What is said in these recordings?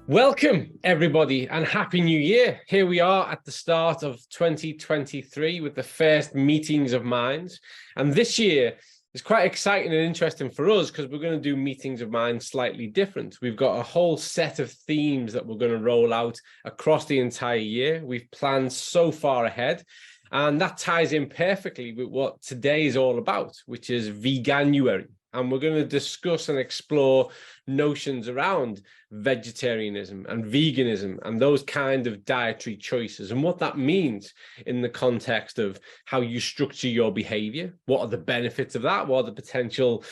Welcome, everybody, and Happy New Year. Here we are at the start of 2023 with the first meetings of minds. And this year is quite exciting and interesting for us because we're going to do meetings of minds slightly different. We've got a whole set of themes that we're going to roll out across the entire year. We've planned so far ahead, and that ties in perfectly with what today is all about, which is Veganuary. And we're going to discuss and explore notions around vegetarianism and veganism and those kind of dietary choices and what that means in the context of how you structure your behavior. What are the benefits of that? What are the potential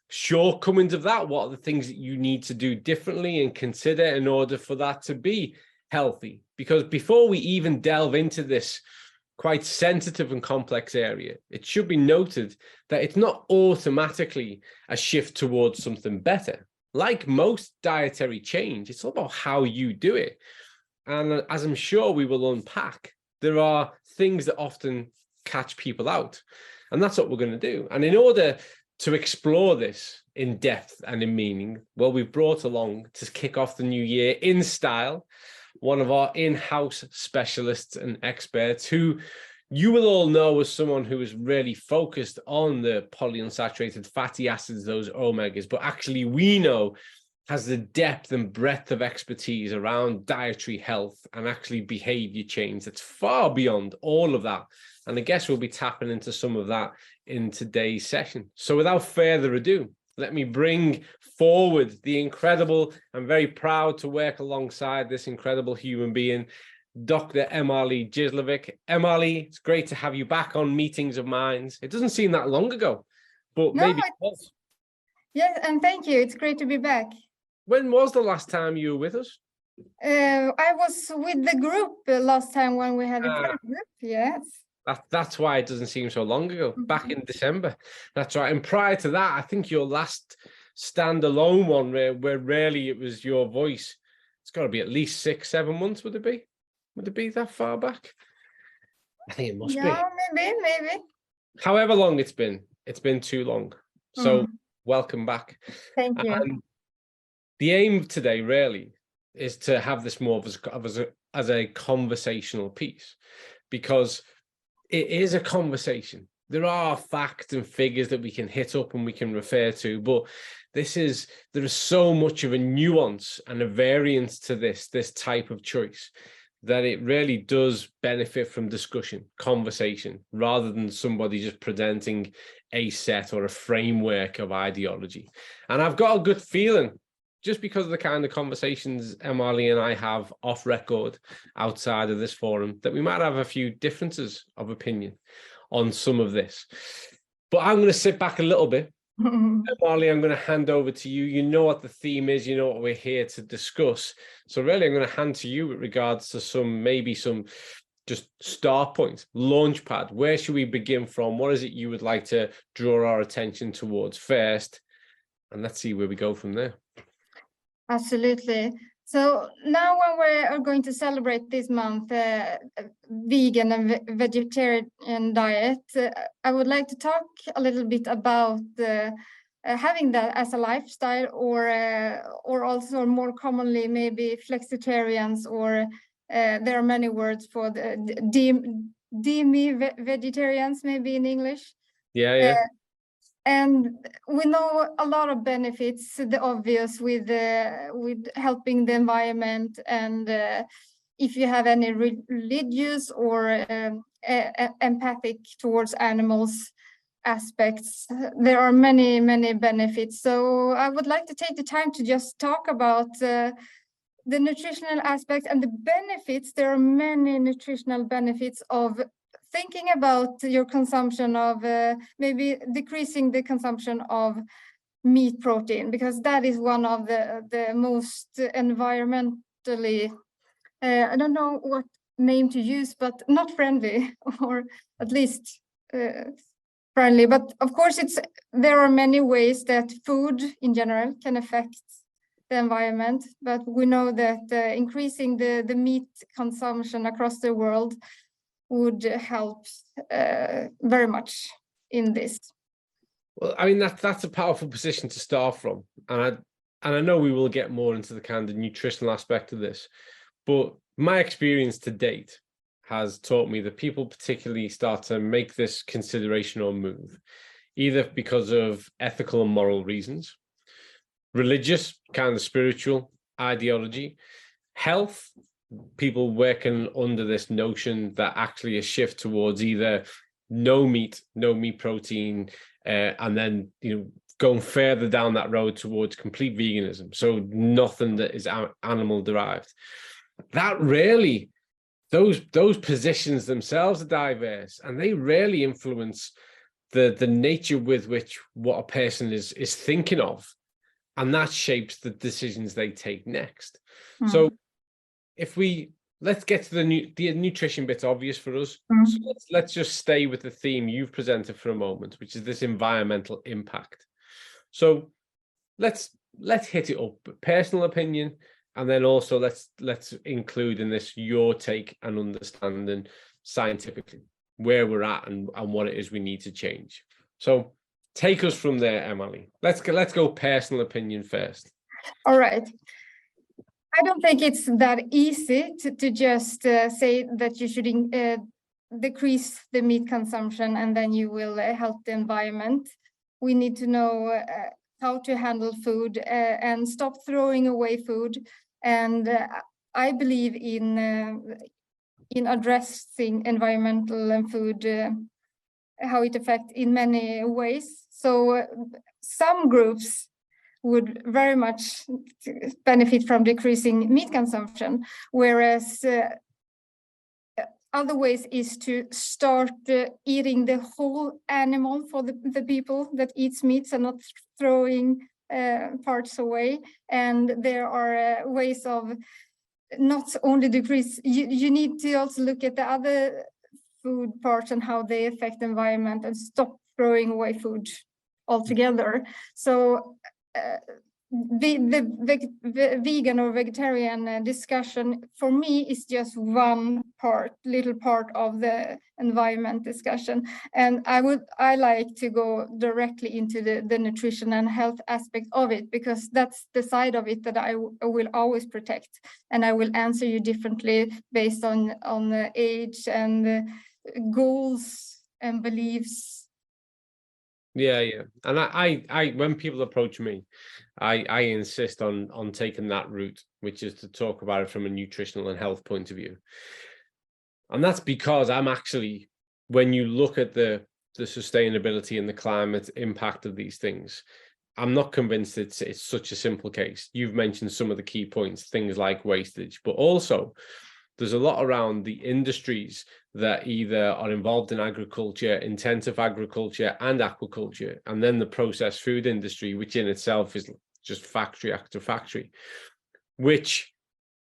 shortcomings of that? What are the things that you need to do differently and consider in order for that to be healthy? Because before we even delve into this quite sensitive and complex area, it should be noted that it's not automatically a shift towards something better. Like most dietary change, it's all about how you do it. And as I'm sure we will unpack, there are things that often catch people out. And that's what we're going to do. And in order to explore this in depth and in meaning, well, we've brought along to kick off the new year in style one of our in-house specialists and experts who you will all know as someone who is really focused on the polyunsaturated fatty acids, those omegas, but actually we know has the depth and breadth of expertise around dietary health and actually behavior change that's far beyond all of that. And I guess we'll be tapping into some of that in today's session. So without further ado, let me bring forward the incredible, I'm very proud to work alongside this incredible human being, Dr. Emmalee Gisslevik. Emmalee, it's great to have you back on Meetings of Minds. It doesn't seem that long ago, but maybe it was. Yes, and thank you. It's great to be back. When was the last time you were with us? I was with the group last time when we had a prep group, yes. That's why it doesn't seem so long ago, back in December. That's right. And prior to that, I think your last standalone one where really it was your voice, it's got to be at least 6-7 months, would it be? Would it be that far back? I think it must be. Yeah, maybe. However long it's been too long. So welcome back. Thank you. And the aim of today really is to have this more as a conversational piece, because it is a conversation. There are facts and figures that we can hit up and we can refer to, but there is so much of a nuance and a variance to this type of choice that it really does benefit from discussion, conversation, rather than somebody just presenting a set or a framework of ideology. And I've got a good feeling, just because of the kind of conversations Emmalee and I have off record outside of this forum, that we might have a few differences of opinion on some of this. But I'm going to sit back a little bit. Emmalee, I'm going to hand over to you. You know what the theme is, you know what we're here to discuss. So really, I'm going to hand to you with regards to maybe some just start points, launch pad. Where should we begin from? What is it you would like to draw our attention towards first? And let's see where we go from there. Absolutely. So now when we are going to celebrate this month, vegan and vegetarian diet, I would like to talk a little bit about having that as a lifestyle, or also more commonly maybe flexitarians, or there are many words for the demi-vegetarians maybe in English. Yeah. And we know a lot of benefits, the obvious with helping the environment, and if you have any religious or empathic towards animals aspects, there are many benefits. So I would like to take the time to just talk about the nutritional aspects and the benefits. There are many nutritional benefits of thinking about your consumption of maybe decreasing the consumption of meat protein, because that is one of the most environmentally, I don't know what name to use, but not friendly, or at least friendly. But of course, there are many ways that food in general can affect the environment, but we know that increasing the meat consumption across the world would help very much in this. Well, I mean, that's a powerful position to start from. And and I know we will get more into the kind of nutritional aspect of this, but my experience to date has taught me that people particularly start to make this consideration or move, either because of ethical and moral reasons, religious, kind of spiritual ideology, health, people working under this notion that actually a shift towards either no meat protein, and then going further down that road towards complete veganism, so nothing that is animal derived. That really, those positions themselves are diverse, and they really influence the nature with which what a person is thinking of, and that shapes the decisions they take next. So if let's get to the nutrition bit, obvious for us. So let's just stay with the theme you've presented for a moment, which is this environmental impact. So let's hit it up, personal opinion, and then also let's include in this your take and understanding scientifically where we're at and what it is we need to change. So take us from there, Emmalee. Let's go personal opinion first. All right. I don't think it's that easy to just say that you should decrease the meat consumption and then you will help the environment. We need to know how to handle food and stop throwing away food. And I believe in addressing environmental and food, how it affects in many ways. So some groups would very much benefit from decreasing meat consumption, whereas other ways is to start eating the whole animal for the people that eats meats and not throwing parts away. And there are ways of not only decrease, you need to also look at the other food parts and how they affect the environment and stop throwing away food altogether. So the vegan or vegetarian discussion for me is just one little part of the environment discussion, and I like to go directly into the nutrition and health aspect of it, because that's the side of it that I will always protect, and I will answer you differently based on the age and goals and beliefs. Yeah. And I when people approach me, I insist on taking that route, which is to talk about it from a nutritional and health point of view. And that's because I'm actually, when you look at the sustainability and the climate impact of these things, I'm not convinced it's such a simple case. You've mentioned some of the key points, things like wastage, but also there's a lot around the industries that either are involved in agriculture, intensive agriculture and aquaculture, and then the processed food industry, which in itself is just factory after factory, which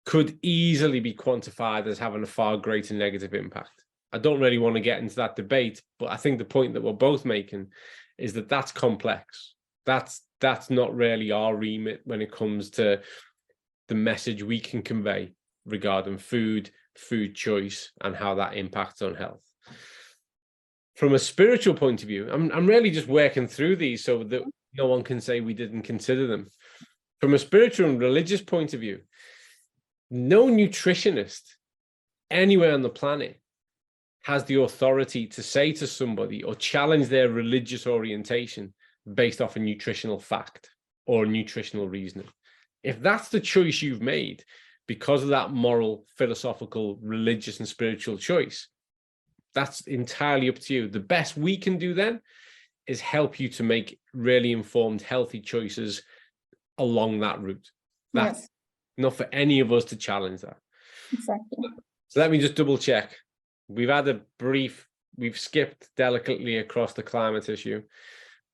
could easily be quantified as having a far greater negative impact. I don't really want to get into that debate, but I think the point that we're both making is that that's complex. That's not really our remit when it comes to the message we can convey regarding food choice, and how that impacts on health. From a spiritual point of view, I'm really just working through these so that no one can say we didn't consider them. From a spiritual and religious point of view, no nutritionist anywhere on the planet has the authority to say to somebody or challenge their religious orientation based off a nutritional fact or nutritional reasoning. If that's the choice you've made because of that moral, philosophical, religious, and spiritual choice, that's entirely up to you. The best we can do then is help you to make really informed, healthy choices along that route. That's not for any of us to challenge that. Exactly. So let me just double check. We've skipped delicately across the climate issue.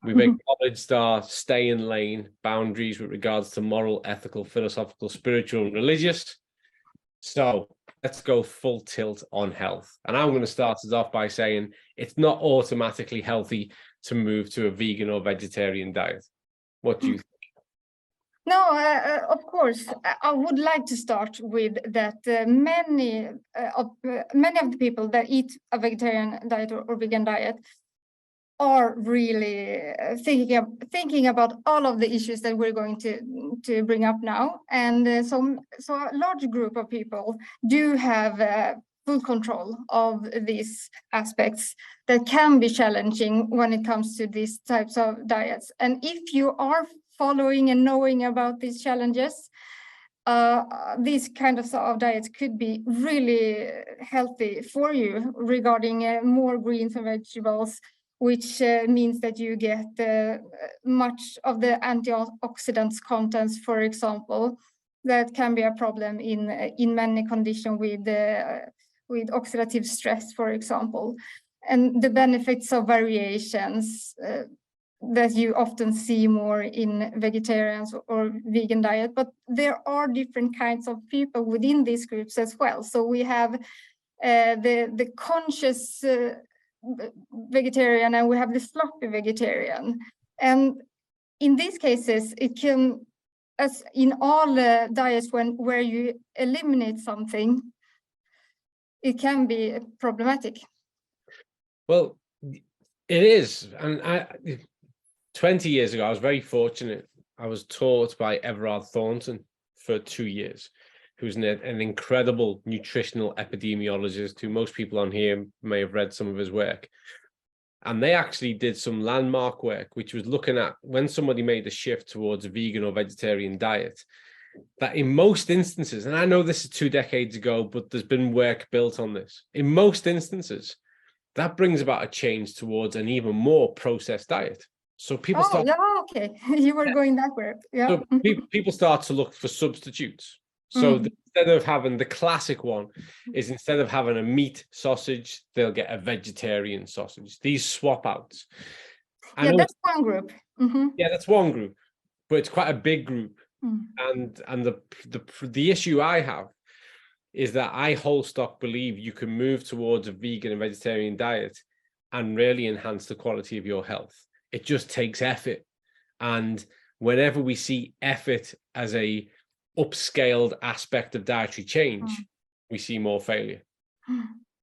We've acknowledged our stay in lane boundaries with regards to moral, ethical, philosophical, spiritual, and religious. So let's go full tilt on health. And I'm going to start us off by saying it's not automatically healthy to move to a vegan or vegetarian diet. What do you think? No, of course, I would like to start with that many of the people that eat a vegetarian diet or vegan diet are really thinking about all of the issues that we're going to bring up now, and so a large group of people do have full control of these aspects that can be challenging when it comes to these types of diets. And if you are following and knowing about these challenges, these kind of diets could be really healthy for you, regarding more greens and vegetables, which means that you get much of the antioxidants contents, for example, that can be a problem in many conditions with oxidative stress, for example, and the benefits of variations that you often see more in vegetarians or vegan diet. But there are different kinds of people within these groups as well. So we have the conscious vegetarian, and we have the sloppy vegetarian. And in these cases, it can, as in all diets where you eliminate something, it can be problematic. Well, it is. And 20 years ago, I was very fortunate. I was taught by Everard Thornton for 2 years, who's an incredible nutritional epidemiologist who most people on here may have read some of his work. And they actually did some landmark work, which was looking at when somebody made a shift towards a vegan or vegetarian diet, that in most instances, and I know this is 2 decades ago, but there's been work built on this, in most instances, that brings about a change towards an even more processed diet. So people start. Yeah, okay. You were going that way. Yeah. So people start to look for substitutes. So instead of having the classic one, is instead of having a meat sausage, they'll get a vegetarian sausage. These swap outs. Yeah, that's one group. Yeah, that's one group, but it's quite a big group. And the issue I have is that I whole stock believe you can move towards a vegan and vegetarian diet and really enhance the quality of your health. It just takes effort. And whenever we see effort as a upscaled aspect of dietary change, we see more failure.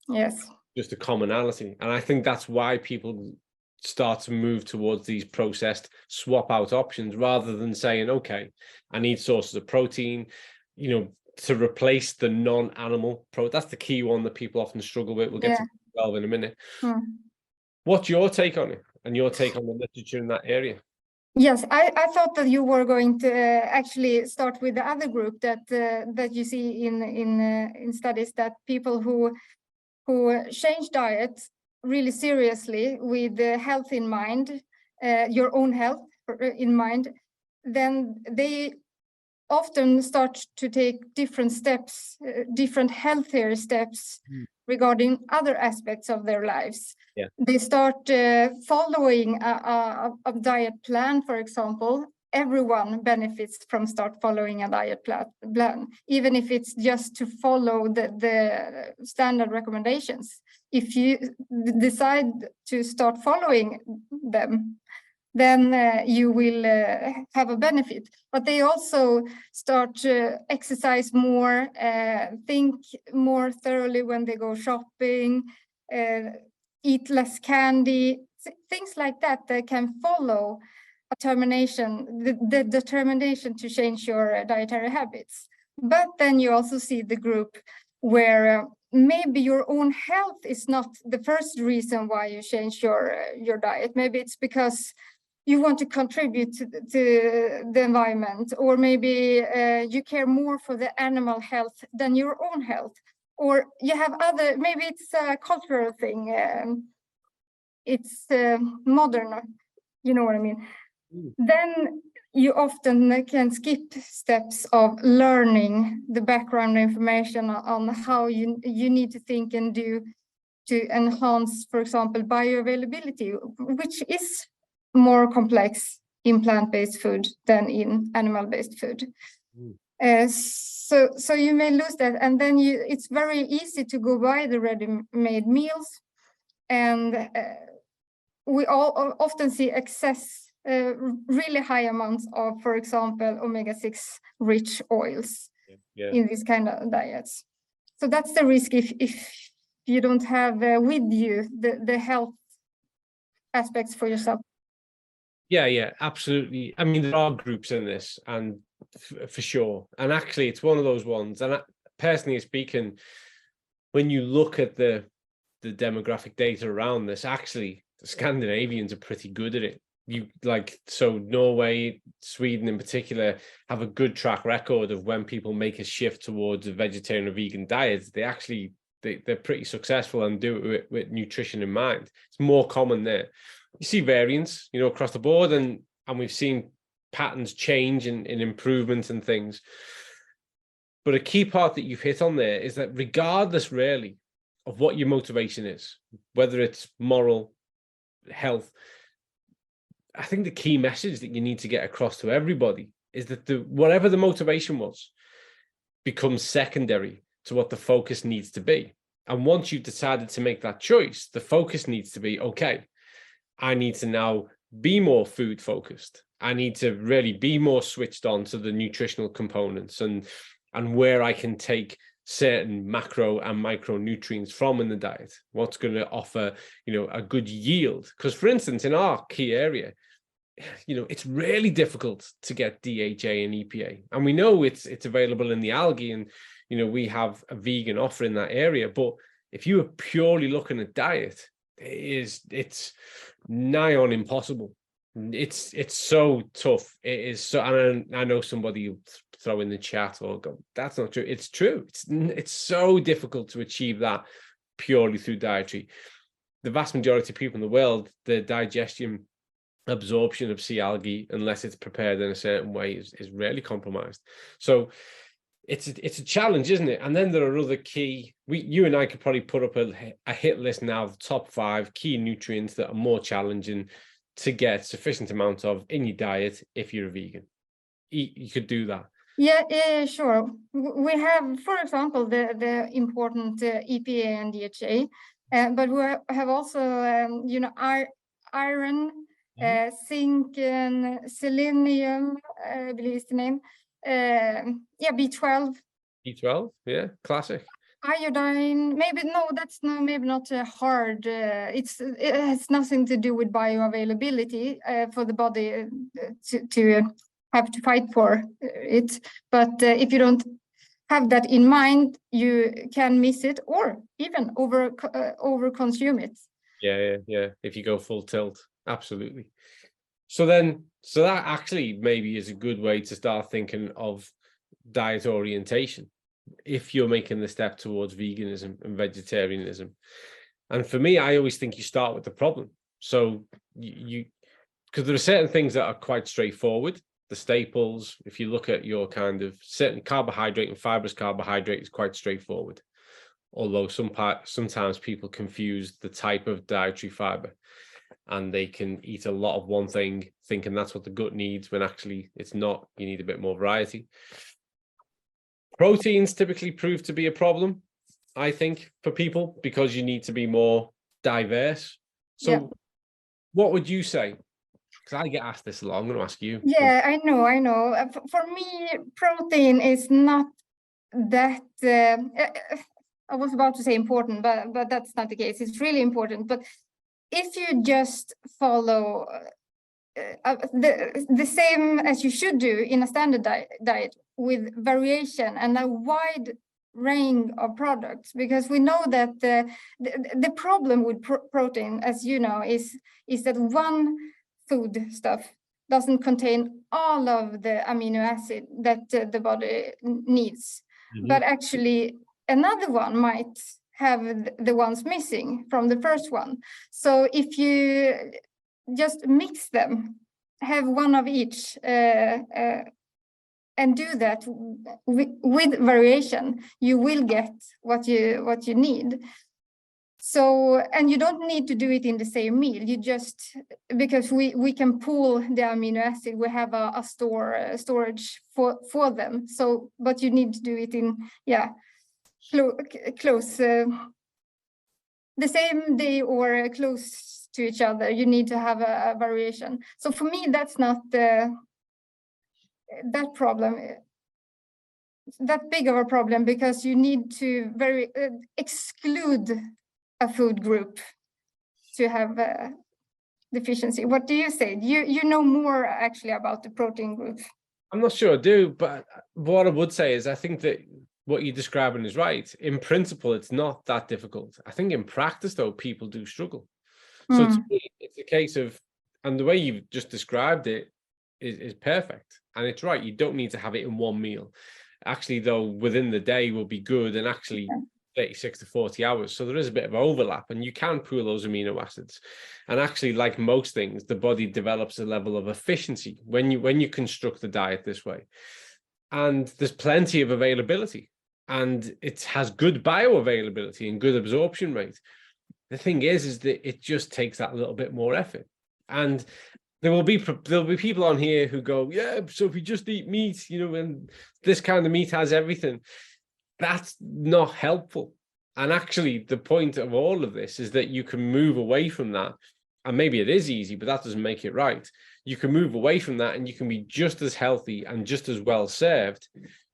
Yes. Just a commonality. And I think that's why people start to move towards these processed swap out options, rather than saying, okay, I need sources of protein, to replace the non-animal protein. That's the key one that people often struggle with. We'll get to 12 in a minute. What's your take on it, and your take on the literature in that area? Yes, I thought that you were going to actually start with the other group that you see in studies, that people who change diet really seriously with health in mind, your own health in mind, then they often start to take different steps, different healthier steps regarding other aspects of their lives. Yeah. They start following a diet plan, for example. Everyone benefits from start following a diet plan, even if it's just to follow the standard recommendations. If you decide to start following them, then you will have a benefit. But they also start to exercise more, think more thoroughly when they go shopping, eat less candy, things like that can follow a the determination to change your dietary habits. But then you also see the group where maybe your own health is not the first reason why you change your diet. Maybe it's because you want to contribute to the environment, or maybe you care more for the animal health than your own health, or you have other, maybe it's a cultural thing, it's modern, you know what I mean? Then you often can skip steps of learning the background information on how you need to think and do to enhance, for example, bioavailability, which is more complex in plant-based food than in animal-based food. So you may lose that, and then it's very easy to go buy the ready-made meals, and we all often see excess, really high amounts of, for example, omega-6 rich oils in these kind of diets. So that's the risk if you don't have with you the health aspects for yourself. Yeah, absolutely. I mean, there are groups in this, and for sure. And actually, it's one of those ones. And personally speaking, when you look at the demographic data around this, actually, the Scandinavians are pretty good at it. So Norway, Sweden in particular, have a good track record of when people make a shift towards a vegetarian or vegan diet, they're pretty successful and do it with nutrition in mind. It's more common there. You see variance, across the board, and we've seen patterns change in improvements and things. But a key part that you've hit on there is that regardless really of what your motivation is, whether it's moral, health, I think the key message that you need to get across to everybody is that whatever the motivation was becomes secondary to what the focus needs to be. And once you've decided to make that choice, the focus needs to be, okay, I need to now be more food focused. I need to really be more switched on to the nutritional components and where I can take certain macro and micronutrients from in the diet, what's going to offer, a good yield. Because for instance, in our key area, it's really difficult to get DHA and EPA. And we know it's available in the algae, and, we have a vegan offer in that area. But if you are purely looking at diet, it's nigh on impossible. It's so tough. It is so, and I know somebody will throw in the chat or go, that's not true. It's true. It's so difficult to achieve that purely through dietary. The vast majority of people in the world, the digestion absorption of sea algae, unless it's prepared in a certain way, is rarely compromised. So it's a challenge, isn't it? And then there are other key, you and I could probably put up a hit list now of the top 5 key nutrients that are more challenging to get sufficient amount of in your diet if you're a vegan. You could do that. Yeah, sure. We have, for example, the important EPA and DHA, but we have also, iron, zinc, and selenium, I believe is the name. B12. B12, yeah, classic. Iodine, maybe not hard. It has nothing to do with bioavailability for the body to have to fight for it. But if you don't have that in mind, you can miss it or even over consume it. Yeah. If you go full tilt, absolutely. So that actually maybe is a good way to start thinking of diet orientation if you're making the step towards veganism and vegetarianism. And for me, I always think you start with the problem. So because there are certain things that are quite straightforward, the staples. If you look at your kind of certain carbohydrate and fibrous carbohydrate is quite straightforward. Although sometimes people confuse the type of dietary fiber, and they can eat a lot of one thing thinking that's what the gut needs, when actually it's not. You need a bit more variety. Proteins typically prove to be a problem, I think, for people, because you need to be more diverse. So What would you say? Because I get asked this a lot. I'm going to ask you. Yeah, I know. For me, protein is not that, I was about to say important, but that's not the case. It's really important. But if you just follow the same as you should do in a standard diet with variation and a wide range of products, because we know that the problem with protein, as you know, is that one food stuff doesn't contain all of the amino acid that the body needs. But actually another one might have the ones missing from the first one. So if you just mix them, have one of each, and do that with variation, you will get what you need. So, and you don't need to do it in the same meal. You just, because we can pool the amino acid, we have a storage for them. So, but you need to do it in close the same day or close to each other. You need to have a variation. So for me, that's not that big of a problem, because you need to exclude a food group to have deficiency. What do you say? You know more actually about the protein groups. I'm not sure I do, but what I would say is I think that what you're describing is right. In principle, it's not that difficult. I think in practice, though, people do struggle. So to me, it's a case of, and the way you've just described it is perfect. And it's right. You don't need to have it in one meal. Actually, though, within the day will be good, and actually 36 to 40 hours. So there is a bit of overlap, and you can pool those amino acids. And actually, like most things, the body develops a level of efficiency when you construct the diet this way. And there's plenty of availability, and it has good bioavailability and good absorption rate. The thing is that it just takes that little bit more effort. And there'll be people on here who go, yeah, so if you just eat meat, and this kind of meat has everything, that's not helpful. And actually, the point of all of this is that you can move away from that. And maybe it is easy, but that doesn't make it right. You can move away from that and you can be just as healthy and just as well served.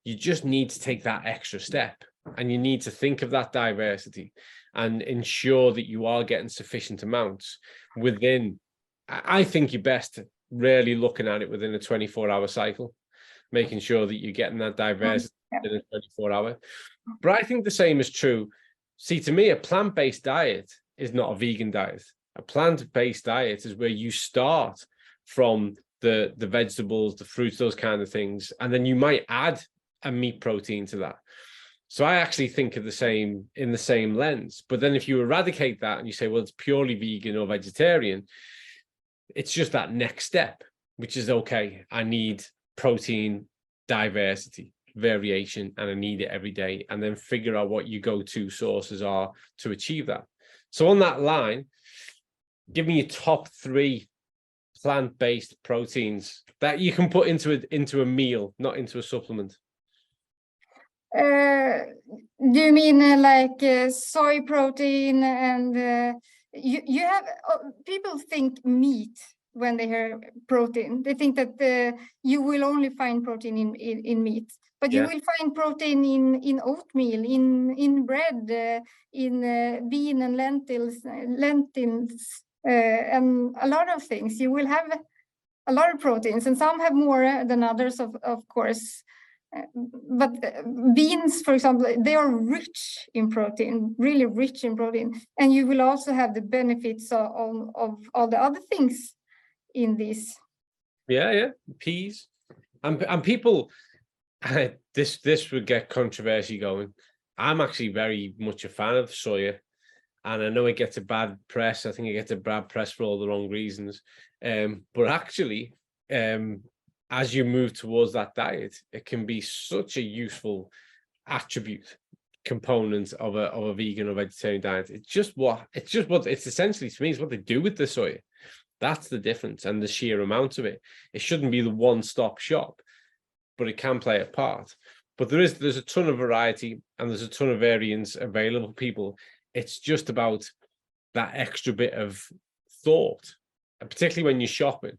You just need to take that extra step, and you need to think of that diversity and ensure that you are getting sufficient amounts within. I think you're best really looking at it within a 24-hour cycle, making sure that you're getting that diversity in a 24-hour. But I think the same is true. See, to me, a plant-based diet is not a vegan diet. A plant-based diet is where you start from the vegetables, the fruits, those kind of things, and then you might add a meat protein to that. So I actually think of the same in the same lens. But then if you eradicate that and you say, well, it's purely vegan or vegetarian, it's just that next step, which is, okay, I need protein, diversity, variation, and I need it every day, and then figure out what your go-to sources are to achieve that. So on that line, give me your top 3 plant-based proteins that you can put into a meal, not into a supplement. Do you mean like soy protein? And you have people think meat when they hear protein. They think that you will only find protein in meat, but you will find protein in oatmeal, in bread, in bean and lentils, and a lot of things. You will have a lot of proteins, and some have more than others, of course. But beans, for example, they are rich in protein, really rich in protein. And you will also have the benefits of all the other things in this. Yeah. Peas. And people, this would get controversy going. I'm actually very much a fan of soya. And I know it gets a bad press. I think it gets a bad press for all the wrong reasons. But actually, as you move towards that diet, it can be such a useful attribute component of a vegan or vegetarian diet. It's essentially, to me, is what they do with the soya. That's the difference, and the sheer amount of it. It shouldn't be the one-stop shop, but it can play a part. But there's a ton of variety, and there's a ton of variants available to people. It's just about that extra bit of thought, and particularly when you're shopping,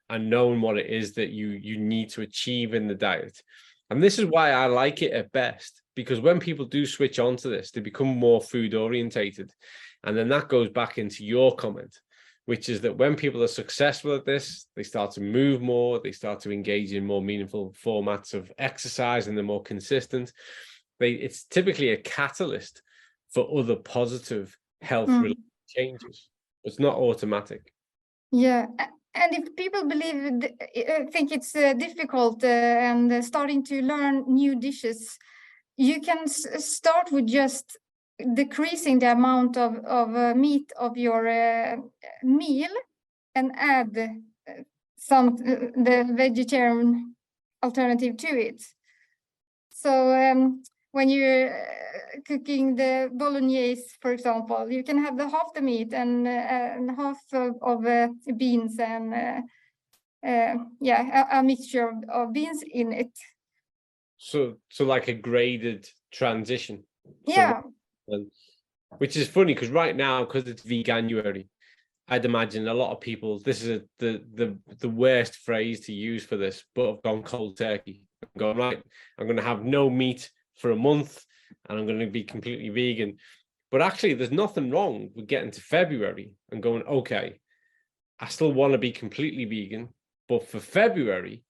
and knowing what it is that you need to achieve in the diet. And this is why I like it at best, because when people do switch onto this, they become more food orientated. And then that goes back into your comment, which is that when people are successful at this, they start to move more, they start to engage in more meaningful formats of exercise, and they're more consistent. It's typically a catalyst for other positive health-related changes. It's not automatic. Yeah. And if people think it's difficult and starting to learn new dishes, you can start with just decreasing the amount of meat of your meal, and add the vegetarian alternative to it. So when you're cooking the bolognese, for example, you can have half the meat and half of beans and a mixture of beans in it. So like a graded transition. Yeah. Which is funny, because right now, because it's Veganuary, I'd imagine a lot of people, this is the worst phrase to use for this, but I've gone cold turkey. I'm going, right, I'm going to have no meat for a month, and I'm going to be completely vegan. But actually, there's nothing wrong with getting to February and going, okay, I still want to be completely vegan, but for February,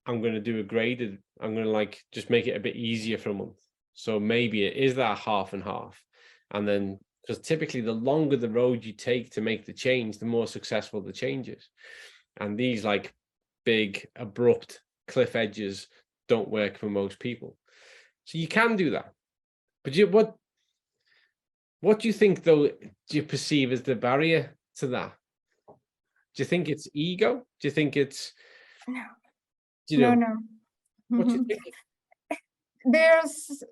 I'm going to do a graded, I'm going to like just make it a bit easier for a month. So maybe it is that half and half. And then, because typically the longer the road you take to make the change, the more successful the change is. And these like big, abrupt cliff edges don't work for most people. So you can do that. But what do you think, though, do you perceive as the barrier to that? Do you think it's ego? Do you think it's... No. You know, No. what do you think? There's,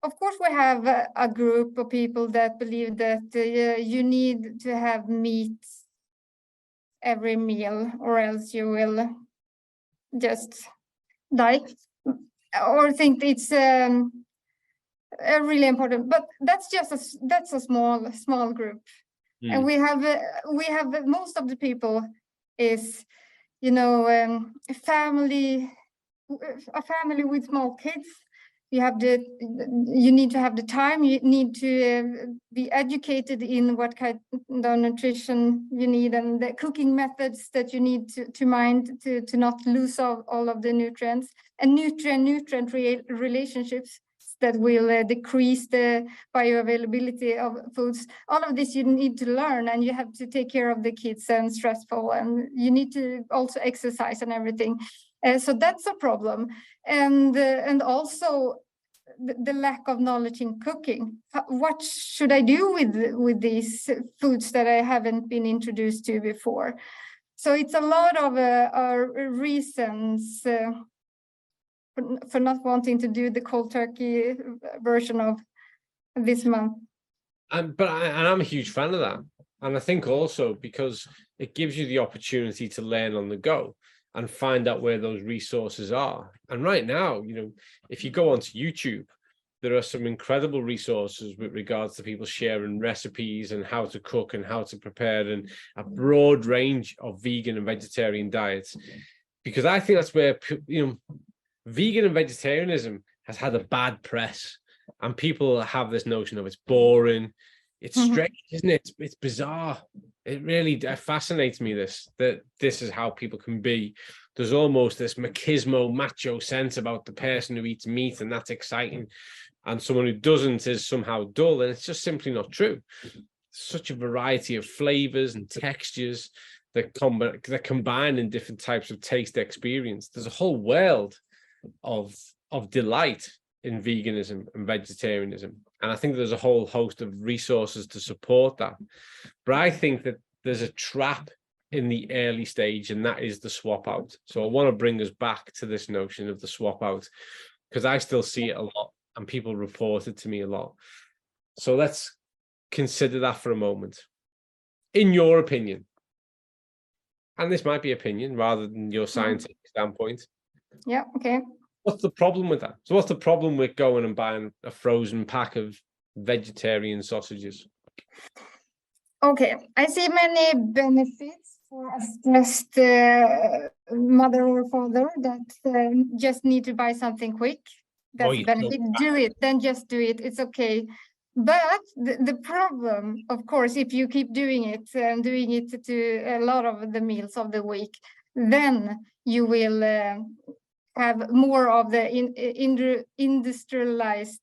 of course, we have a group of people that believe that you need to have meat every meal, or else you will just die, or think it's really important. But that's just a small group, and we have most of the people is, a family with small kids. You need to have the time, you need to be educated in what kind of nutrition you need, and the cooking methods that you need to mind to not lose all of the nutrients, and nutrient relationships that will decrease the bioavailability of foods. All of this you need to learn, and you have to take care of the kids, and stressful, and you need to also exercise and everything. So that's a problem. And also the lack of knowledge in cooking. What should I do with these foods that I haven't been introduced to before? So it's a lot of reasons for not wanting to do the cold turkey version of this month. And I'm a huge fan of that. And I think also because it gives you the opportunity to learn on the go and find out where those resources are. And right now, if you go onto YouTube, there are some incredible resources with regards to people sharing recipes and how to cook and how to prepare, and a broad range of vegan and vegetarian diets. Because I think that's where, vegan and vegetarianism has had a bad press, and people have this notion of it's boring. It's strange, isn't it? It's bizarre. It really fascinates me, that this is how people can be. There's almost this machismo, macho sense about the person who eats meat, and that's exciting. And someone who doesn't is somehow dull, and it's just simply not true. Such a variety of flavors and textures that combine in different types of taste experience. There's a whole world of delight in veganism and vegetarianism. And I think there's a whole host of resources to support that. But I think that there's a trap in the early stage, and that is the swap out. So I want to bring us back to this notion of the swap out, because I still see it a lot, and people report it to me a lot. So let's consider that for a moment. In your opinion, and this might be opinion rather than your scientific standpoint. Yeah, okay. What's the problem with that? So what's the problem with going and buying a frozen pack of vegetarian sausages? Okay, I see many benefits for a stressed mother or father that just need to buy something quick. That's a benefit. Do it, then just do it. It's okay. But the problem, of course, if you keep doing it and doing it to a lot of the meals of the week, then you will have more of the industrialized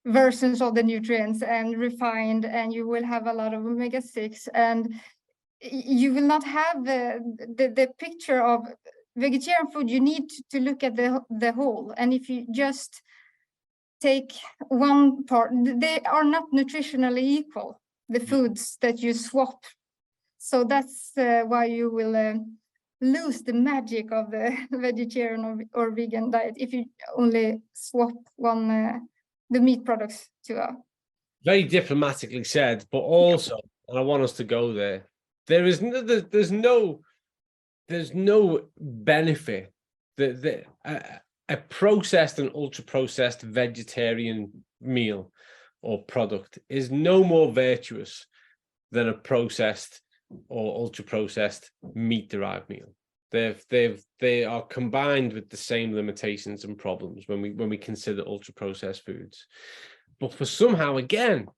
versions of the nutrients and refined, and you will have a lot of omega-6, and you will not have the picture of vegetarian food. You need to look at the whole, and if you just take one part, they are not nutritionally equal, the foods that you swap. So that's why you will lose the magic of the vegetarian or vegan diet if you only swap the meat products to a... Very diplomatically said, but also, and I want us to go there, there's no benefit that a processed and ultra processed vegetarian meal or product is no more virtuous than a processed or ultra processed meat derived meal. They are combined with the same limitations and problems when we consider ultra processed foods. But for somehow, again,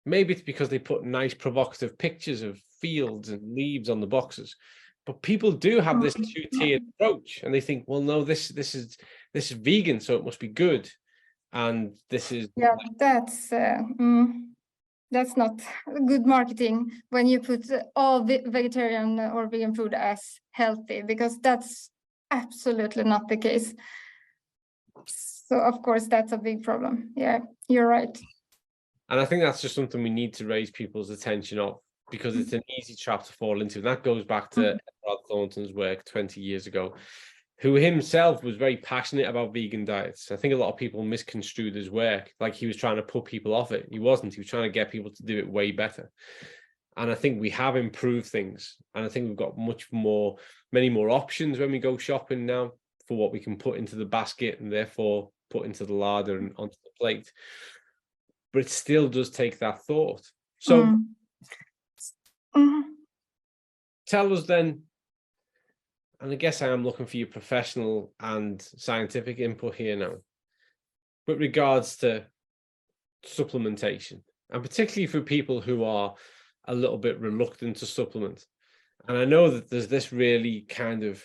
maybe it's because they put nice provocative pictures of fields and leaves on the boxes. But people do have this two-tiered approach, and they think, well, no, this is vegan, so it must be good, and this is that's not good marketing when you put all vegetarian or vegan food as healthy, because that's absolutely not the case. So of course that's a big problem. Yeah, you're right. And I think that's just something we need to raise people's attention of, because it's an easy trap to fall into. And that goes back to Edward Thornton's work 20 years ago, who himself was very passionate about vegan diets. I think a lot of people misconstrued his work, like he was trying to put people off it. He wasn't. He was trying to get people to do it way better. And I think we have improved things. And I think we've got many more options when we go shopping now for what we can put into the basket and therefore put into the larder and onto the plate. But it still does take that thought. So tell us then, and I guess I am looking for your professional and scientific input here now, with regards to supplementation, and particularly for people who are a little bit reluctant to supplement. And I know that there's this really kind of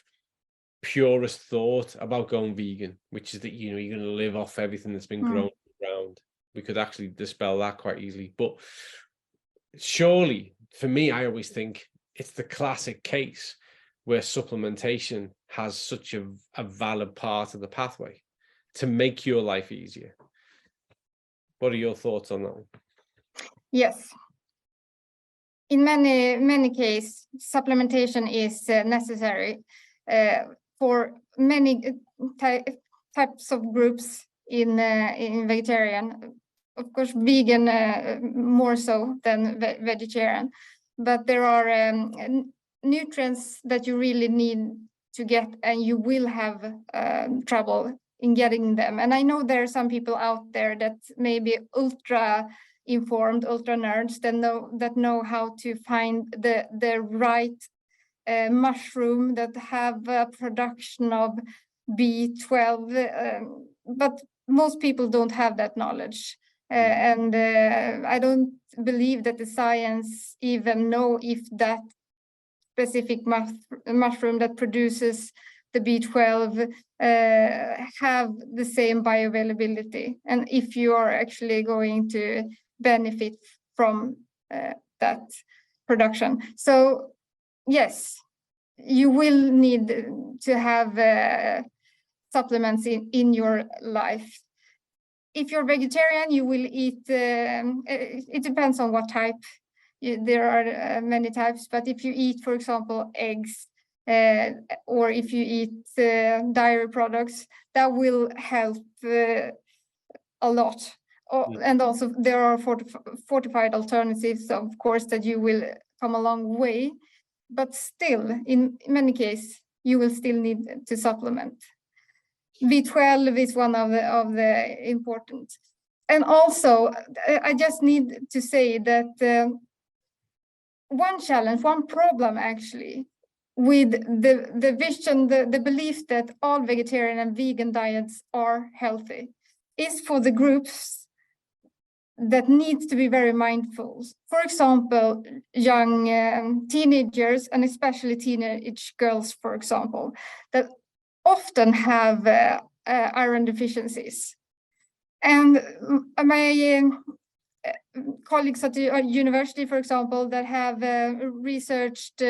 purist thought about going vegan, which is that, you know, you're going to live off everything that's been grown around. We could actually dispel that quite easily. But surely, for me, I always think it's the classic case where supplementation has such a valid part of the pathway to make your life easier. What are your thoughts on that one? Yes. In many cases, supplementation is necessary for many types of groups in vegetarian. Of course, vegan more so than vegetarian, but there are nutrients that you really need to get, and you will have trouble in getting them. And I know there are some people out there that may be ultra informed, ultra nerds that know how to find the right mushroom that have a production of B12, but most people don't have that knowledge. And I don't believe that the science even know if that specific mushroom that produces the B12 have the same bioavailability, and if you are actually going to benefit from that production. So yes, you will need to have supplements in your life. If you're vegetarian, you will eat, it depends on what type. There are many types, but if you eat, for example, eggs, or if you eat dairy products, that will help a lot. And also there are fortified alternatives, of course, that you will come a long way, but still, in many cases, you will still need to supplement. B12 is one of the important. And also, I just need to say that one challenge, one problem actually, with the vision, the belief that all vegetarian and vegan diets are healthy, is for the groups that needs to be very mindful. For example, young teenagers, and especially teenage girls, for example, that often have iron deficiencies. And my colleagues at the university, for example, that have researched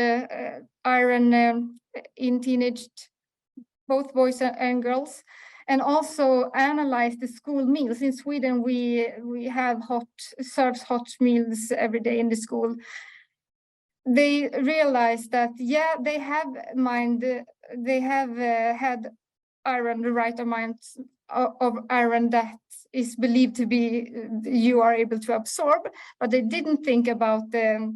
iron in teenage, both boys and girls, and also analyzed the school meals. In Sweden, we have serves hot meals every day in the school. They realized that, yeah, they have had iron, the right amount of iron that is believed to be you are able to absorb, but they didn't think about the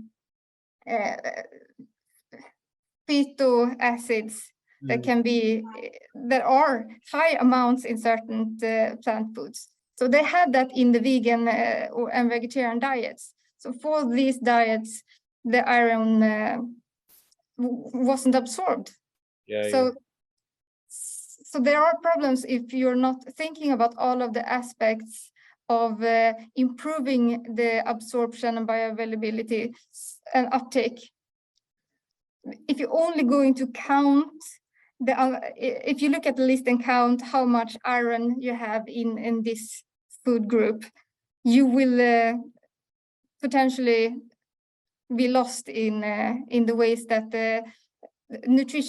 phyto acids that are high amounts in certain plant foods. So they had that in the vegan and vegetarian diets. So for these diets, the iron wasn't absorbed. So there are problems if you're not thinking about all of the aspects of improving the absorption and bioavailability and uptake if you're only going to count if you look at the list and count how much iron you have in this food group, you will potentially be lost in the ways that the nutrients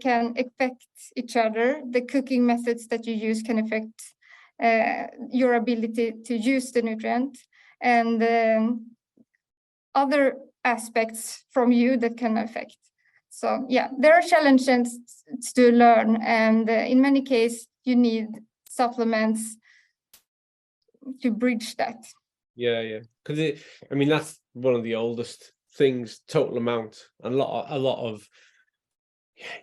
can affect each other. The cooking methods that you use can affect your ability to use the nutrient, and other aspects from you that can affect. So yeah, there are challenges to learn, and in many cases you need supplements to bridge that. Yeah, because I mean, that's one of the oldest things, total amount, and a lot of,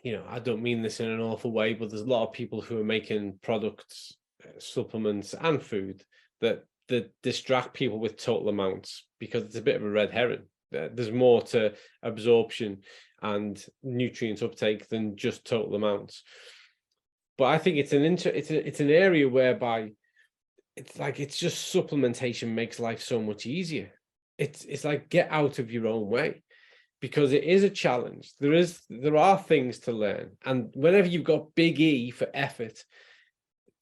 you know, I don't mean this in an awful way, but there's a lot of people who are making products, supplements and food that distract people with total amounts, because it's a bit of a red herring. There's more to absorption and nutrient uptake than just total amounts. But I think it's an area whereby it's like, it's just supplementation makes life so much easier. It's like, get out of your own way, because it is a challenge. There are things to learn, and whenever you've got big E for effort,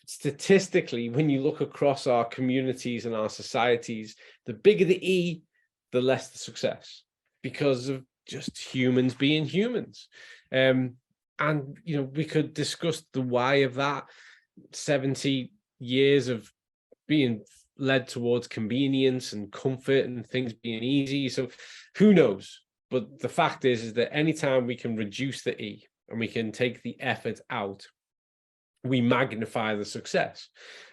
statistically, when you look across our communities and our societies, the bigger the E, the less the success, because of just humans being humans. And you know, we could discuss the why of that. 70 years of being led towards convenience and comfort and things being easy. So who knows? But the fact is that anytime we can reduce the E and we can take the effort out, we magnify the success.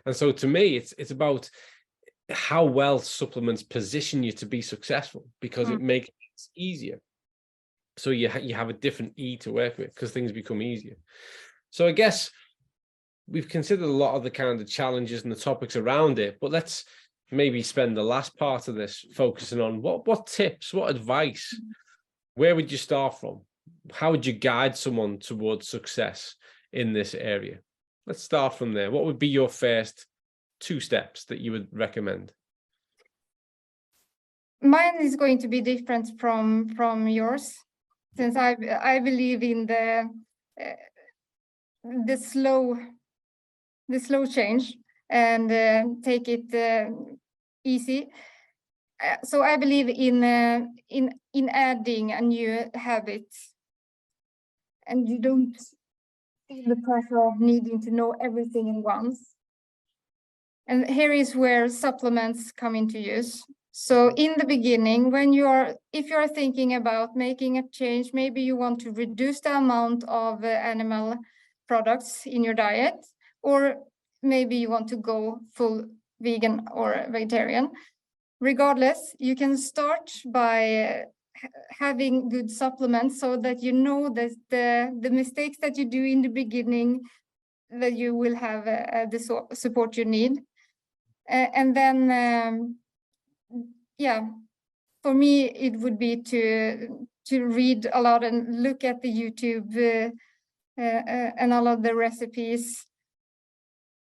And so to me, it's about how well supplements position you to be successful, because it makes it easier. So you have a different E to work with, because things become easier. So I guess we've considered a lot of the kind of challenges and the topics around it, but let's maybe spend the last part of this focusing on what tips, what advice, where would you start from? How would you guide someone towards success in this area? Let's start from there. What would be your first 2 steps that you would recommend? Mine is going to be different from yours, since I believe in the slow change and take it easy. So I believe in adding a new habit, and you don't feel the pressure of needing to know everything in once. And here is where supplements come into use. So in the beginning, if you are thinking about making a change, maybe you want to reduce the amount of animal products in your diet, or maybe you want to go full vegan or vegetarian. Regardless, you can start by having good supplements, so that you know that the mistakes that you do in the beginning, that you will have the support you need. And then, yeah, for me, it would be to read a lot and look at the YouTube and all of the recipes,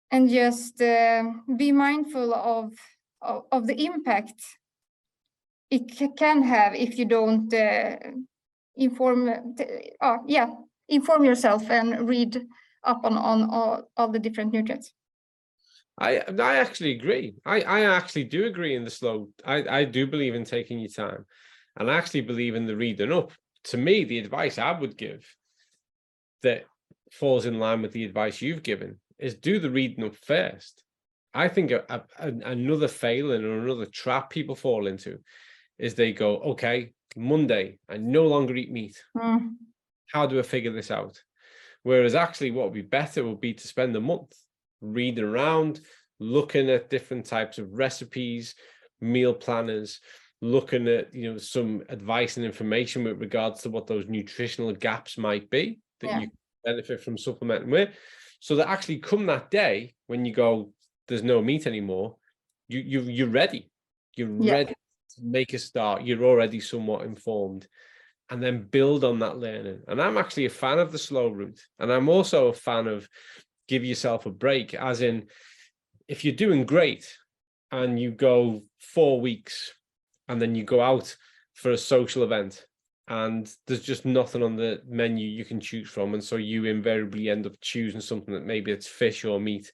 and just be mindful of the impact it can have if you don't inform yourself and read up on all the different nutrients. I actually agree. I actually do agree in the slow. I do believe in taking your time, and I actually believe in the reading up. To me, the advice I would give that falls in line with the advice you've given is do the reading up first. I think another failing or another trap people fall into is they go, okay, Monday, I no longer eat meat. How do I figure this out? Whereas actually what would be better would be to spend a month reading around, looking at different types of recipes, meal planners, looking at, you know, some advice and information with regards to what those nutritional gaps might be that you benefit from supplementing with, so that actually come that day when you go, there's no meat anymore, you're ready. You're ready to make a start. You're already somewhat informed, and then build on that learning. And I'm actually a fan of the slow route, and I'm also a fan of give yourself a break, as in, if you're doing great and you go 4 weeks and then you go out for a social event and there's just nothing on the menu you can choose from, and so you invariably end up choosing something that maybe it's fish or meat.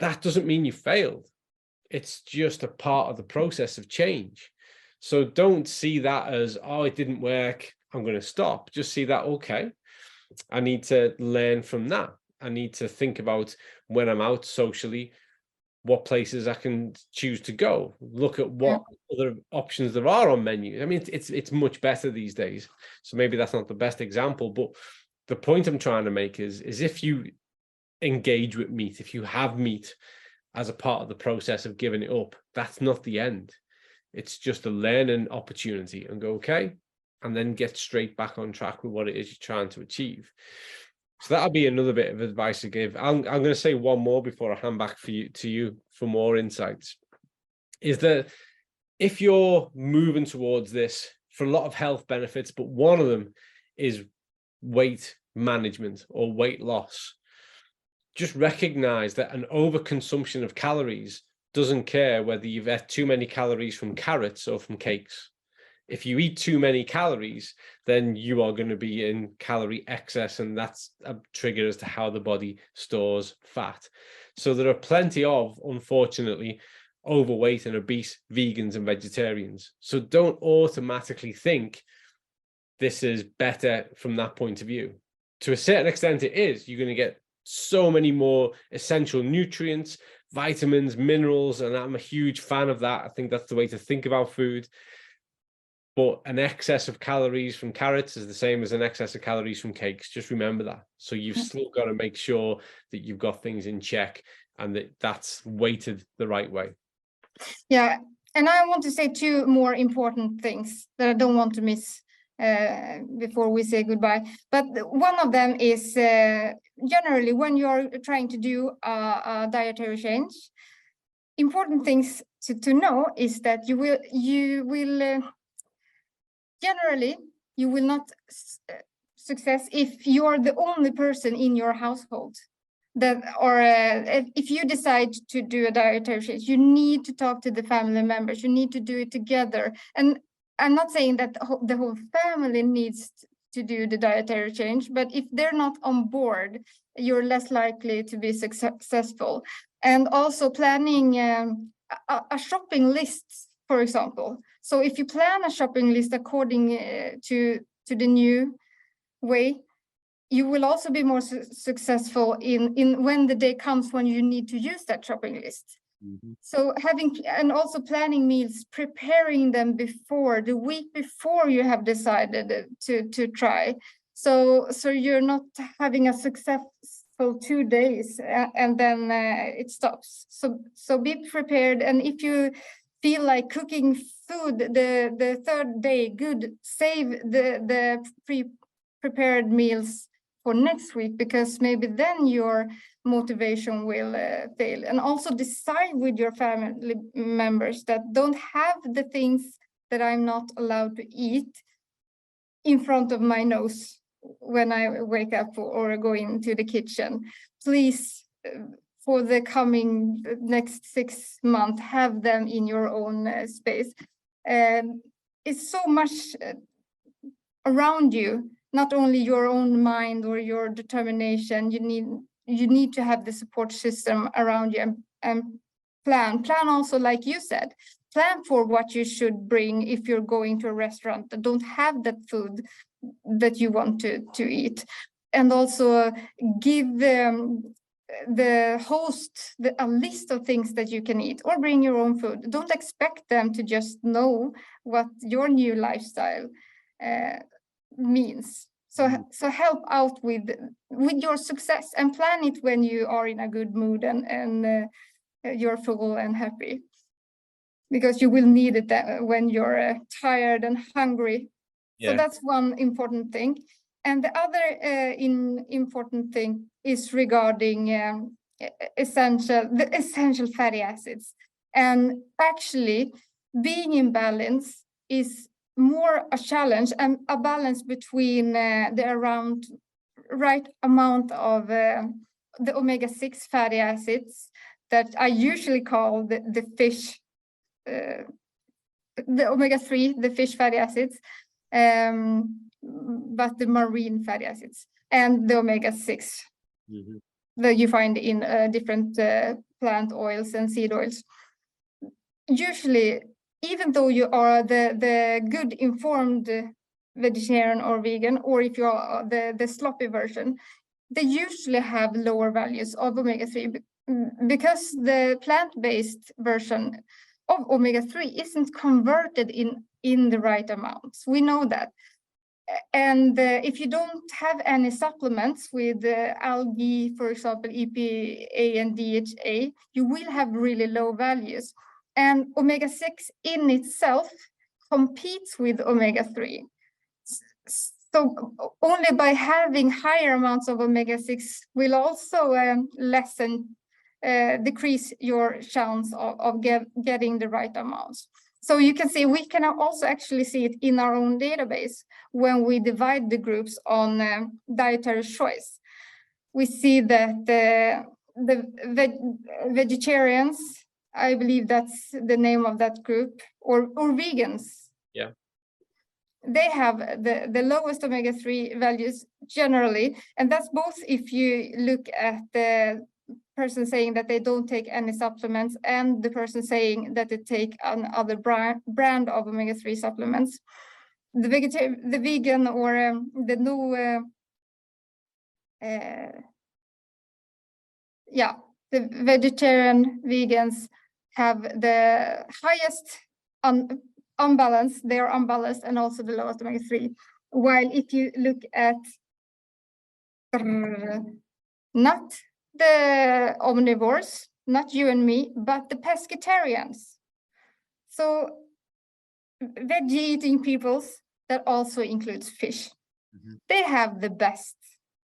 That doesn't mean you failed. It's just a part of the process of change. So don't see that as, oh, it didn't work, I'm going to stop. Just see that, okay, I need to learn from that. I need to think about when I'm out socially, what places I can choose to go. Look at what other options there are on menus. I mean, it's much better these days. So maybe that's not the best example, but the point I'm trying to make is if you engage with meat, if you have meat as a part of the process of giving it up, that's not the end. It's just a learning opportunity, and go, okay, and then get straight back on track with what it is you're trying to achieve. So that'll be another bit of advice to give. I'm going to say one more before I hand back to you for more insights, is that if you're moving towards this for a lot of health benefits, but one of them is weight management or weight loss, just recognize that an overconsumption of calories doesn't care whether you've ate too many calories from carrots or from cakes. If you eat too many calories, then you are going to be in calorie excess, and that's a trigger as to how the body stores fat. So there are plenty of, unfortunately, overweight and obese vegans and vegetarians. So don't automatically think this is better from that point of view. To a certain extent it is. You're going to get so many more essential nutrients, vitamins, minerals, and I'm a huge fan of that. I think that's the way to think about food. But an excess of calories from carrots is the same as an excess of calories from cakes. Just remember that. So you've still got to make sure that you've got things in check and that that's weighted the right way. Yeah, and I want to say two more important things that I don't want to miss before we say goodbye. But one of them is generally when you're trying to do a dietary change, important things to know is that you will generally you will not success if you're the only person in your household that, or if you decide to do a dietary change, you need to talk to the family members. You need to do it together. And I'm not saying that the whole family needs to do the dietary change, but if they're not on board, you're less likely to be successful. And also planning a shopping list, for example. So if you plan a shopping list according to the new way, you will also be more successful in when the day comes when you need to use that shopping list. Mm-hmm. So and also planning meals, preparing them before the week before you have decided to try. So you're not having a successful 2 days and then it stops. So be prepared, and if you feel like cooking food the third day, good, save the prepared meals for next week, because maybe then your motivation will fail. And also decide with your family members that don't have the things that I'm not allowed to eat in front of my nose when I wake up or go into the kitchen. Please, for the coming next 6 months, have them in your own space. It's so much around you, not only your own mind or your determination. You need to have the support system around you, and plan also, like you said, plan for what you should bring if you're going to a restaurant that don't have that food that you want to eat. And also give the host a list of things that you can eat, or bring your own food. Don't expect them to just know what your new lifestyle means. So help out with your success, and plan it when you are in a good mood and you're full and happy, because you will need it when you're tired and hungry. Yeah. So that's one important thing. And the other important thing is regarding essential fatty acids. And actually, being in balance is more a challenge, and a balance between the right amount of the omega-6 fatty acids that I usually call the fish, the omega-3, the fish fatty acids, but the marine fatty acids and the omega-6 that you find in different plant oils and seed oils. Usually, even though you are the good informed vegetarian or vegan, or if you are the sloppy version, they usually have lower values of omega-3 because the plant-based version of omega-3 isn't converted in the right amounts. We know that. And if you don't have any supplements with algae, for example, EPA and DHA, you will have really low values. And omega-6 in itself competes with omega-3. So only by having higher amounts of omega-6 will also decrease your chance of getting the right amounts. So you can see, we can also actually see it in our own database when we divide the groups on dietary choice. We see that the vegetarians, I believe that's the name of that group, or vegans. Yeah. They have the lowest omega-3 values generally, and that's both if you look at the person saying that they don't take any supplements and the person saying that they take another brand of omega-3 supplements. The vegan or the no, the vegetarian vegans have the highest unbalanced, they are unbalanced, and also the lowest omega-3. While if you look at not the omnivores, not you and me, but the pescatarians. So veggie eating peoples, that also includes fish. They have the best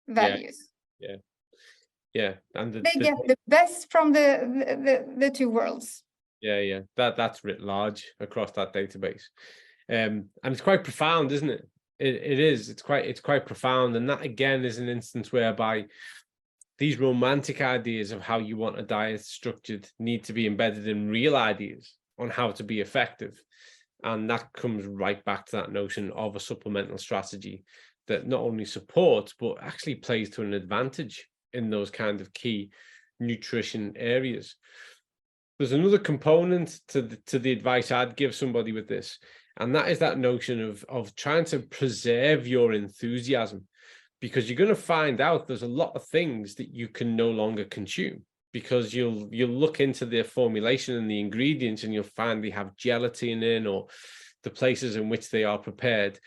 values. Yeah. And they get the best from the two worlds. Yeah. That's writ large across that database. And it's quite profound, isn't it? It is. It's quite profound. And that again is an instance whereby these romantic ideas of how you want a diet structured need to be embedded in real ideas on how to be effective. And that comes right back to that notion of a supplemental strategy that not only supports, but actually plays to an advantage in those kind of key nutrition areas. There's another component to the advice I'd give somebody with this, and that is that notion of trying to preserve your enthusiasm, because you're going to find out there's a lot of things that you can no longer consume, because you'll look into their formulation and the ingredients and you'll find they have gelatin in, or the places in which they are prepared.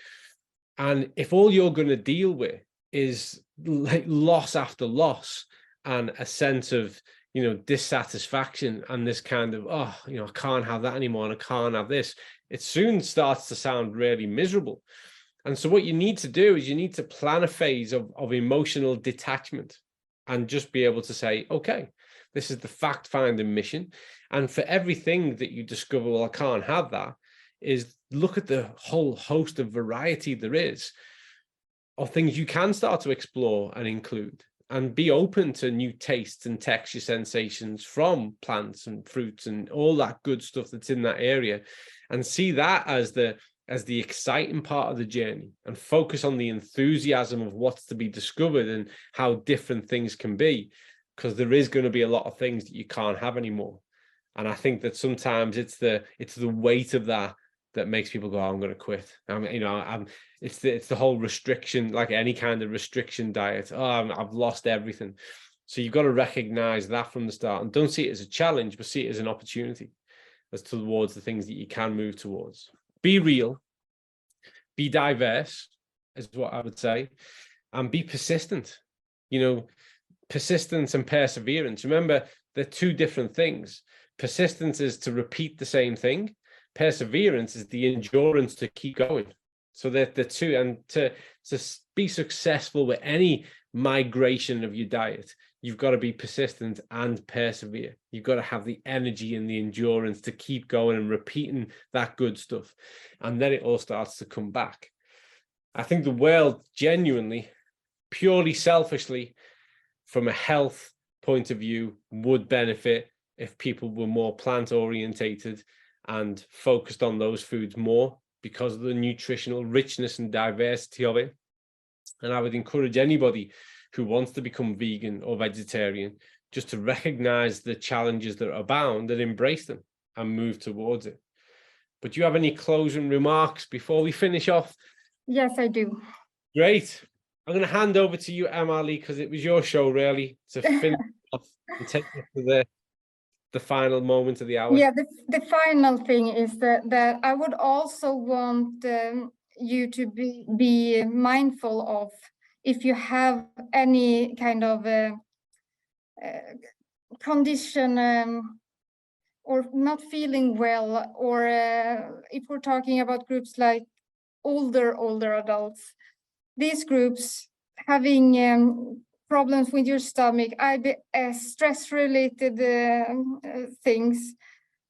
And if all you're going to deal with is like loss after loss and a sense of, dissatisfaction and this kind of, I can't have that anymore and I can't have this, it soon starts to sound really miserable. And so what you need to do is you need to plan a phase of emotional detachment and just be able to say, okay, this is the fact-finding mission. And for everything that you discover, well, I can't have that, is look at the whole host of variety there is of things you can start to explore and include, and be open to new tastes and texture sensations from plants and fruits and all that good stuff that's in that area, and see that as the exciting part of the journey, and focus on the enthusiasm of what's to be discovered and how different things can be, because there is going to be a lot of things that you can't have anymore. And I think that sometimes it's the weight of that makes people go, I'm going to quit. It's the whole restriction, like any kind of restriction diet. I've lost everything. So you've got to recognize that from the start, and don't see it as a challenge, but see it as an opportunity as towards the things that you can move towards. Be real, be diverse, is what I would say, and be persistent. Persistence and perseverance. Remember, they're two different things. Persistence is to repeat the same thing. Perseverance is the endurance to keep going. So that the two, and to be successful with any migration of your diet, you've got to be persistent and persevere. You've got to have the energy and the endurance to keep going and repeating that good stuff. And then it all starts to come back. I think the world genuinely, purely selfishly, from a health point of view, would benefit if people were more plant orientated and focused on those foods more, because of the nutritional richness and diversity of it. And I would encourage anybody who wants to become vegan or vegetarian just to recognize the challenges that abound and embrace them and move towards it. But do you have any closing remarks before we finish off? Yes, I do. Great. I'm going to hand over to you, Emmalee, because it was your show, really, to finish off and take us to the final moment of the hour. Yeah, the final thing is that I would also want you to be mindful of if you have any kind of condition or not feeling well, or if we're talking about groups like older adults, these groups having problems with your stomach, IBS, stress-related things,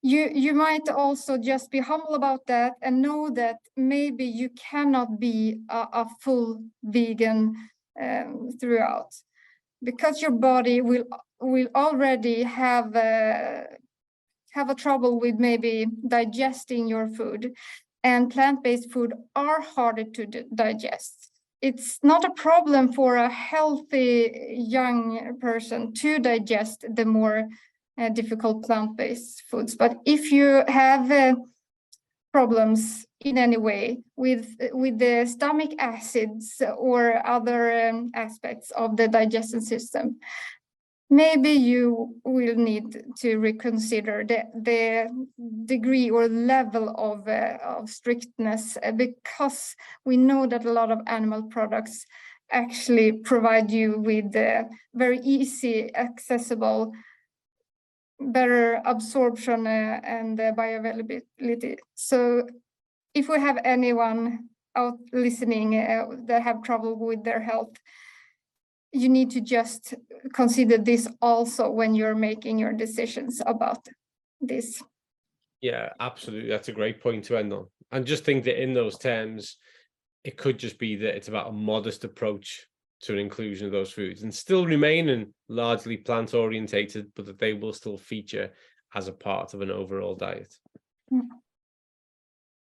you might also just be humble about that and know that maybe you cannot be a full vegan throughout, because your body will already have a trouble with maybe digesting your food, and plant-based food are harder to digest. It's not a problem for a healthy young person to digest the more difficult plant-based foods. But if you have problems in any way with the stomach acids or other aspects of the digestion system, maybe you will need to reconsider the degree or level of strictness, because we know that a lot of animal products actually provide you with very easy, accessible, better absorption and bioavailability. So if we have anyone out listening that have trouble with their health, you need to just consider this also when you're making your decisions about this. Yeah, absolutely. That's a great point to end on. And just think that in those terms, it could just be that it's about a modest approach to an inclusion of those foods and still remaining largely plant orientated, but that they will still feature as a part of an overall diet. Mm.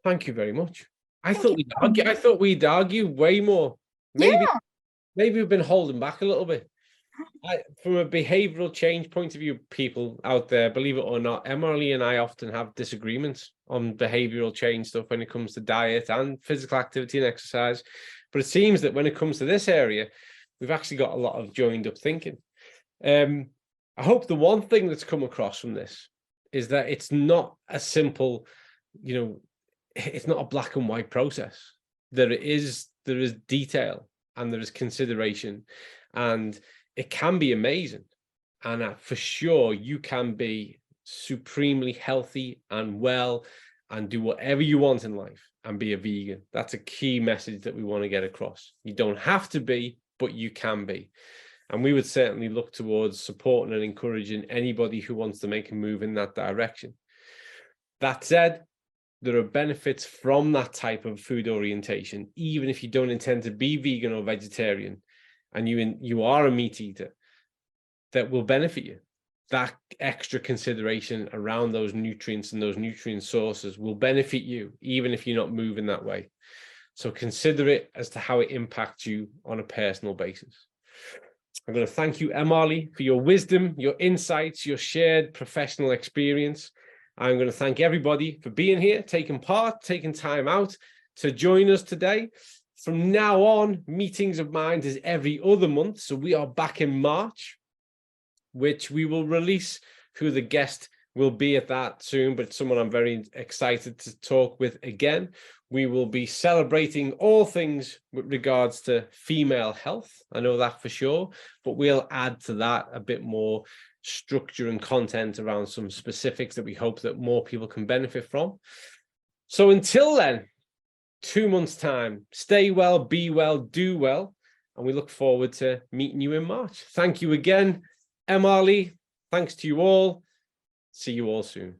Thank you very much. I thought we'd argue way more. Maybe we've been holding back a little bit. From a behavioral change point of view, people out there, believe it or not, Emmalee and I often have disagreements on behavioral change stuff when it comes to diet and physical activity and exercise. But it seems that when it comes to this area, we've actually got a lot of joined up thinking. I hope the one thing that's come across from this is that it's not a simple, it's not a black and white process. There is detail and there is consideration, and it can be amazing. And for sure, you can be supremely healthy and well and do whatever you want in life and be a vegan. That's a key message that we want to get across. You don't have to be, but you can be. And we would certainly look towards supporting and encouraging anybody who wants to make a move in that direction. That said, there are benefits from that type of food orientation, even if you don't intend to be vegan or vegetarian, and you are a meat eater, that will benefit you. That extra consideration around those nutrients and those nutrient sources will benefit you, even if you're not moving that way. So consider it as to how it impacts you on a personal basis. I'm going to thank you, Emmalee, for your wisdom, your insights, your shared professional experience. I'm going to thank everybody for being here, taking part, taking time out to join us today. From now on, Meetings of Minds is every other month. So we are back in March, which we will release who the guest will be at that soon, but someone I'm very excited to talk with again. We will be celebrating all things with regards to female health. I know that for sure, but we'll add to that a bit more structure and content around some specifics that we hope that more people can benefit from. So until then, 2 months' time, stay well, be well, do well, and we look forward to meeting you in March. Thank you again, Emmalee. Thanks to you all. See you all soon.